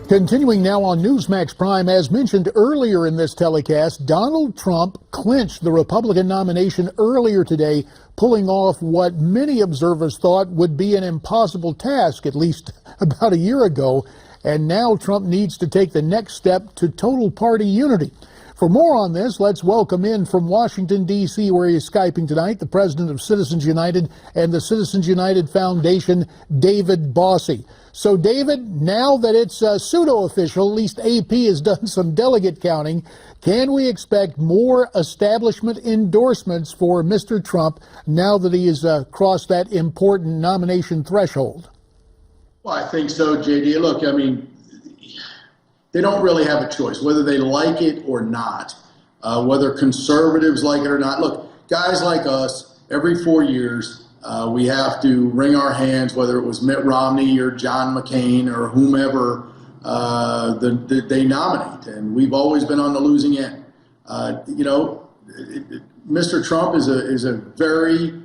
Continuing now on Newsmax Prime, as mentioned earlier in this telecast, Donald Trump clinched the Republican nomination earlier today, pulling off what many observers thought would be an impossible task, at least about a year ago. And now Trump needs to take the next step to total party unity. For more on this, let's welcome in from Washington, D.C., where he's Skyping tonight, the president of Citizens United and the Citizens United Foundation, David Bossie. So, David, now that it's pseudo-official, at least AP has done some delegate counting, can we expect more establishment endorsements for Mr. Trump now that he has crossed that important nomination threshold? Well, I think so, J.D. Look, I mean, they don't really have a choice, whether they like it or not, whether conservatives like it or not. Look, guys like us, every 4 years, we have to wring our hands, whether it was Mitt Romney or John McCain or whomever they nominate. And we've always been on the losing end. Mr. Trump is a very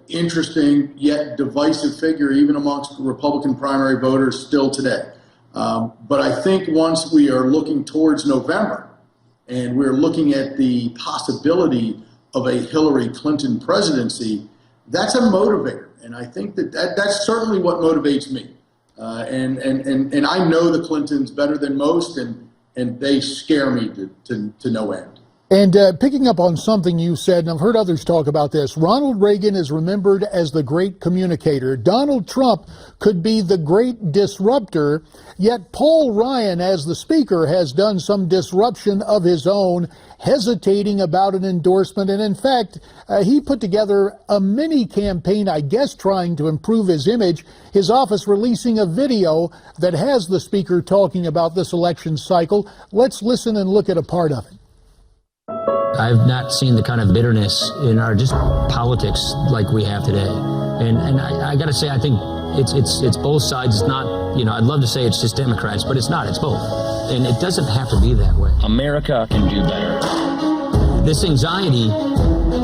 interesting yet divisive figure, even amongst Republican primary voters still today. But I think once we are looking towards November and we're looking at the possibility of a Hillary Clinton presidency, that's a motivator. And I think that's certainly what motivates me. And I know the Clintons better than most, and they scare me to no end. And picking up on something you said, and I've heard others talk about this, Ronald Reagan is remembered as the great communicator. Donald Trump could be the great disruptor, yet Paul Ryan, as the speaker, has done some disruption of his own, hesitating about an endorsement. And in fact, he put together a mini campaign, I guess, trying to improve his image. His office releasing a video that has the speaker talking about this election cycle. Let's listen and look at a part of it. I've not seen the kind of bitterness in our just politics like we have today. And I got to say, I think it's both sides. It's not, I'd love to say it's just Democrats, but it's not. It's both. And it doesn't have to be that way. America can do better. This anxiety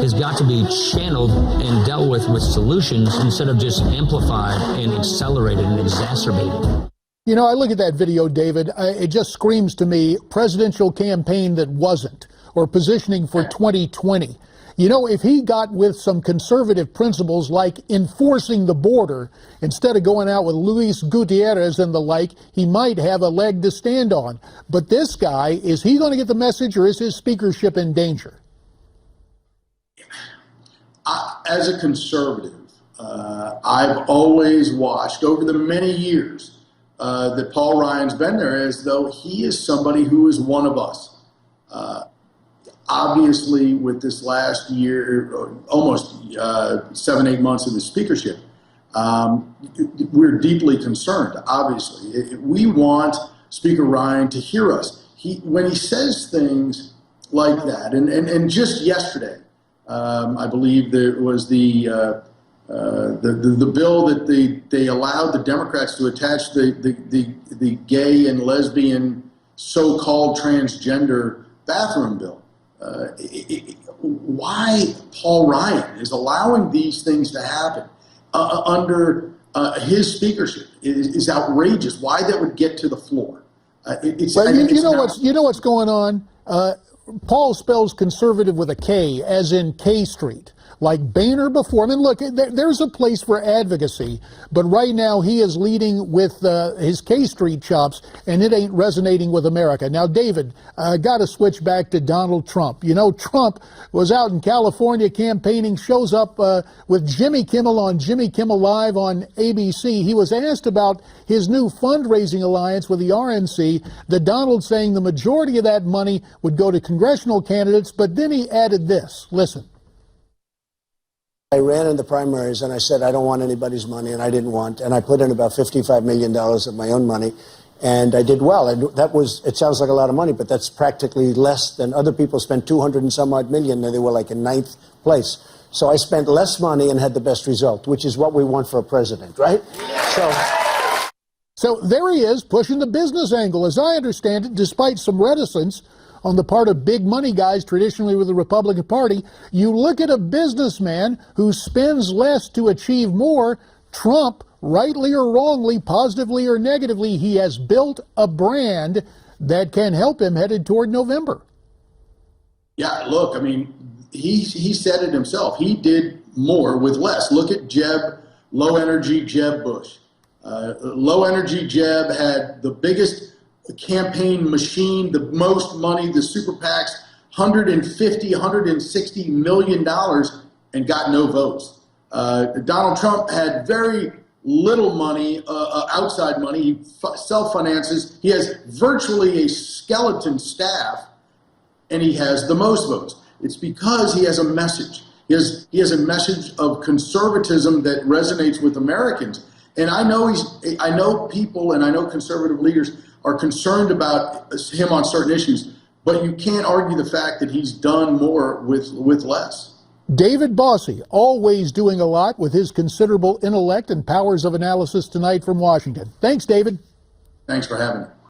has got to be channeled and dealt with solutions instead of just amplified and accelerated and exacerbated. I look at that video, David. It just screams to me presidential campaign that wasn't, or positioning for 2020. If he got with some conservative principles like enforcing the border instead of going out with Luis Gutierrez and the like, he might have a leg to stand on. But this guy, is he going to get the message, or is his speakership in danger? As a conservative, I've always watched over the many years that Paul Ryan's been there as though he is somebody who is one of us. Obviously, with this last year, almost 7-8 months of the speakership, we're deeply concerned, obviously. We want Speaker Ryan to hear us. When he says things like that, and just yesterday, I believe there was the bill that they allowed the Democrats to attach the gay and lesbian so-called transgender bathroom bill. Why Paul Ryan is allowing these things to happen under his speakership is outrageous. Why that would get to the floor? You know what's going on? Paul spells conservative with a K, as in K Street, like Boehner before. I mean, look, there's a place for advocacy, but right now he is leading with his K Street chops, and it ain't resonating with America. Now, David, got to switch back to Donald Trump. Trump was out in California campaigning, shows up with Jimmy Kimmel on Jimmy Kimmel Live on ABC. He was asked about his new fundraising alliance with the RNC, the Donald saying the majority of that money would go to congressional candidates, but then he added this. Listen. I ran in the primaries and I said I don't want anybody's money, and I didn't want, and I put in about $55 million of my own money, and I did well. And it sounds like a lot of money, but that's practically less than other people spent 200 and some odd million, and they were like in 9th place. So I spent less money and had the best result, which is what we want for a president, right? So there he is, pushing the business angle. As I understand it, despite some reticence on the part of big money guys traditionally with the Republican Party, you look at a businessman who spends less to achieve more. Trump rightly or wrongly, positively or negatively, he has built a brand that can help him headed toward November. Yeah, look, I mean, he said it himself. He did more with less. Look at Jeb, low energy Jeb Bush. Low energy Jeb had the biggest campaign machine, the most money, the super PACs, $160 million, and got no votes. Donald Trump had very little money, outside money. He self-finances. He has virtually a skeleton staff, and he has the most votes. It's because he has a message. He has a message of conservatism that resonates with Americans. And I know people and I know conservative leaders are concerned about him on certain issues, but you can't argue the fact that he's done more with less. David Bossie, always doing a lot with his considerable intellect and powers of analysis tonight from Washington. Thanks, David. Thanks for having me.